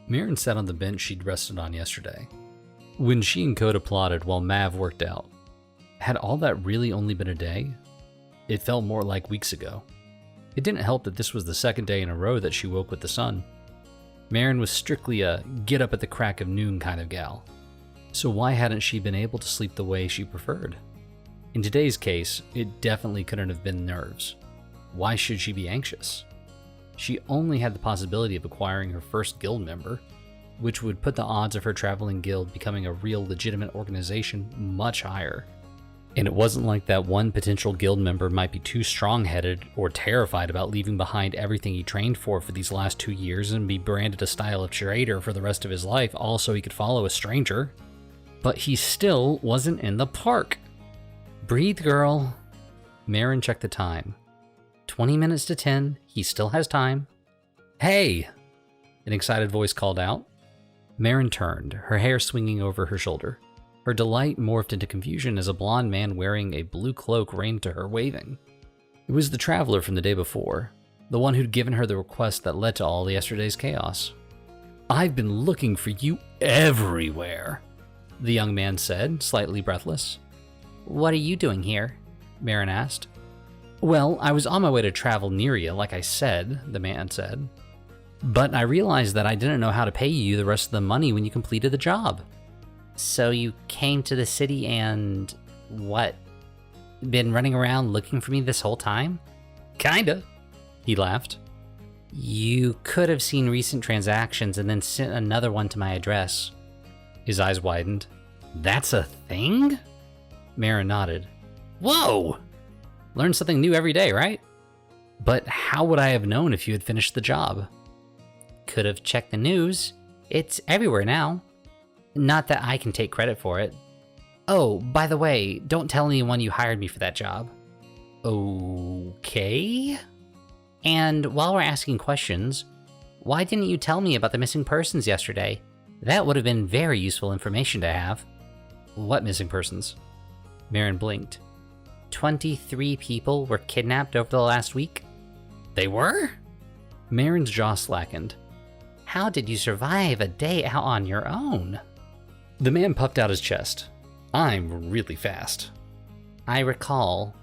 Maren sat on the bench she'd rested on yesterday. When she and Coda plotted while Mav worked out, had all that really only been a day? It felt more like weeks ago. It didn't help that this was the second day in a row that she woke with the sun. Maren was strictly a get up at the crack of noon kind of gal. So why hadn't she been able to sleep the way she preferred? In today's case, it definitely couldn't have been nerves. Why should she be anxious? She only had the possibility of acquiring her first guild member, which would put the odds of her traveling guild becoming a real legitimate organization much higher. And it wasn't like that one potential guild member might be too strong-headed or terrified about leaving behind everything he trained for these last 2 years and be branded a style of traitor for the rest of his life, all so he could follow a stranger. But he still wasn't in the park. Breathe, girl. Maren checked the time. 20 minutes to 10, he still has time. Hey! An excited voice called out. Maren turned, her hair swinging over her shoulder. Her delight morphed into confusion as a blonde man wearing a blue cloak ran to her, waving. It was the traveler from the day before, the one who'd given her the request that led to all yesterday's chaos. "I've been looking for you everywhere," the young man said, slightly breathless. "What are you doing here?" Maren asked. "Well, I was on my way to travel near you, like I said," the man said. "But I realized that I didn't know how to pay you the rest of the money when you completed the job." "So you came to the city and... what? Been running around looking for me this whole time?" "Kinda," he laughed. "You could have seen recent transactions and then sent another one to my address." His eyes widened. "That's a thing?" Maren nodded. "Whoa! Learn something new every day, right? But how would I have known if you had finished the job?" "Could have checked the news. It's everywhere now. Not that I can take credit for it. Oh, by the way, don't tell anyone you hired me for that job." "Okay." "And while we're asking questions, why didn't you tell me about the missing persons yesterday? That would have been very useful information to have." "What missing persons?" Maren blinked. 23 people were kidnapped over the last week." "They were?" Maren's jaw slackened. "How did you survive a day out on your own?" The man puffed out his chest. "I'm really fast." "I recall."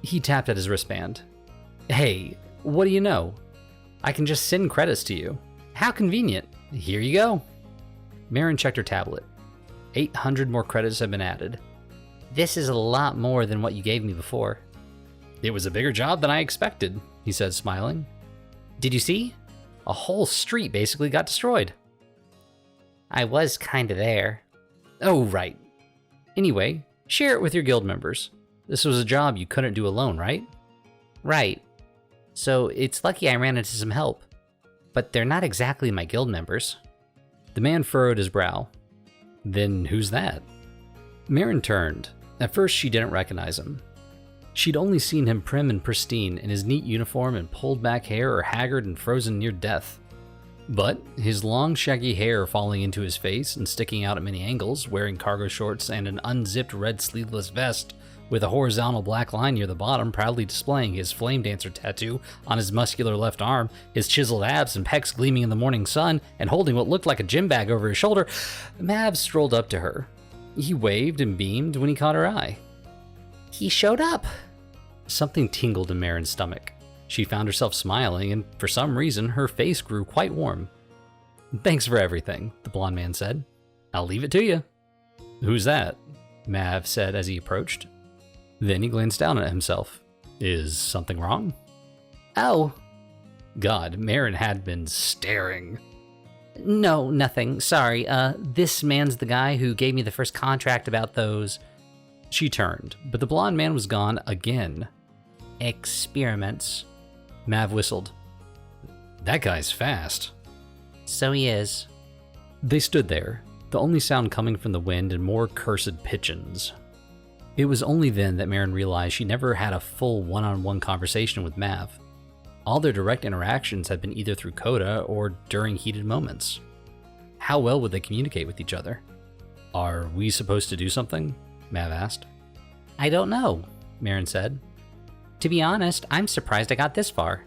He tapped at his wristband. "Hey, what do you know? I can just send credits to you. How convenient. Here you go." Maren checked her tablet. 800 more credits have been added. "This is a lot more than what you gave me before." "It was a bigger job than I expected," he said, smiling. "Did you see? A whole street basically got destroyed." "I was kinda there." "Oh, right. Anyway, share it with your guild members. This was a job you couldn't do alone, right?" "Right. So it's lucky I ran into some help. But they're not exactly my guild members." The man furrowed his brow. "Then who's that?" Maren turned. At first, she didn't recognize him. She'd only seen him prim and pristine in his neat uniform and pulled back hair, or haggard and frozen near death. But his long, shaggy hair falling into his face and sticking out at many angles, wearing cargo shorts and an unzipped red sleeveless vest with a horizontal black line near the bottom proudly displaying his flame dancer tattoo on his muscular left arm, his chiseled abs and pecs gleaming in the morning sun, and holding what looked like a gym bag over his shoulder, Mav strolled up to her. He waved and beamed when he caught her eye. "He showed up!" Something tingled in Maren's stomach. She found herself smiling, and for some reason, her face grew quite warm. "Thanks for everything," the blonde man said. "I'll leave it to you." "Who's that?" Mav said as he approached. Then he glanced down at himself. "Is something wrong?" "Oh." God, Maren had been staring. "No, nothing. Sorry. This man's the guy who gave me the first contract about those..." She turned, but the blonde man was gone again. "Experiments." Mav whistled. "That guy's fast." "So he is." They stood there, the only sound coming from the wind and more cursed pigeons. It was only then that Maren realized she never had a full one-on-one conversation with Mav. All their direct interactions had been either through Coda or during heated moments. How well would they communicate with each other? "Are we supposed to do something?" Mav asked. "I don't know," Maren said. "To be honest, I'm surprised I got this far.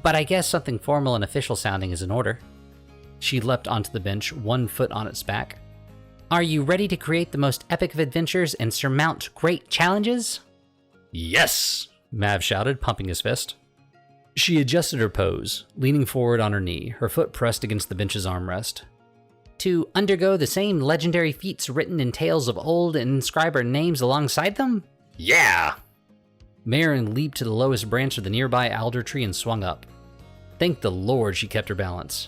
But I guess something formal and official sounding is in order." She leapt onto the bench, one foot on its back. Are you ready to create the most epic of adventures and surmount great challenges? Yes, Mav shouted, pumping his fist. She adjusted her pose, leaning forward on her knee, her foot pressed against the bench's armrest. To undergo the same legendary feats written in tales of old and inscribe our names alongside them? Yeah! Maren leaped to the lowest branch of the nearby alder tree and swung up. Thank the Lord she kept her balance.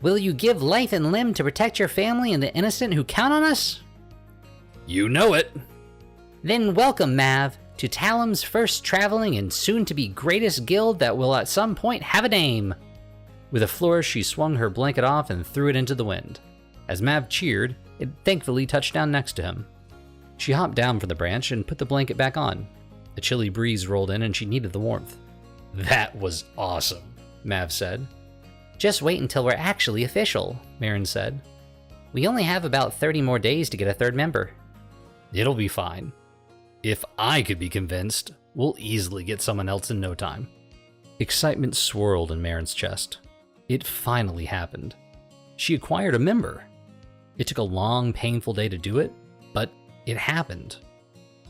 Will you give life and limb to protect your family and the innocent who count on us? You know it! Then welcome, Mav, to Talim's first traveling and soon-to-be greatest guild that will at some point have a name. With a flourish, she swung her blanket off and threw it into the wind. As Mav cheered, it thankfully touched down next to him. She hopped down from the branch and put the blanket back on. A chilly breeze rolled in and she needed the warmth. That was awesome, Mav said. Just wait until we're actually official, Maren said. We only have about 30 more days to get a third member. It'll be fine. If I could be convinced, we'll easily get someone else in no time. Excitement swirled in Maren's chest. It finally happened. She acquired a member. It took a long, painful day to do it, but it happened.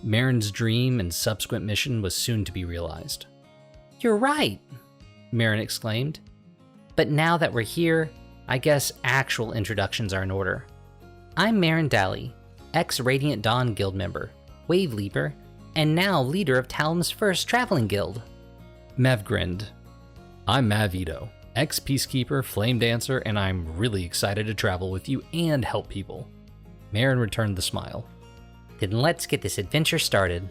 Maren's dream and subsequent mission was soon to be realized. You're right, Maren exclaimed. But now that we're here, I guess actual introductions are in order. I'm Maren Daly, ex-Radiant Dawn Guild member, Wave Leaper, and now leader of Talim's first traveling guild. Mav grinned. I'm Mav Ito, ex-Peacekeeper, Flame Dancer, and I'm really excited to travel with you and help people. Maren returned the smile. Then let's get this adventure started.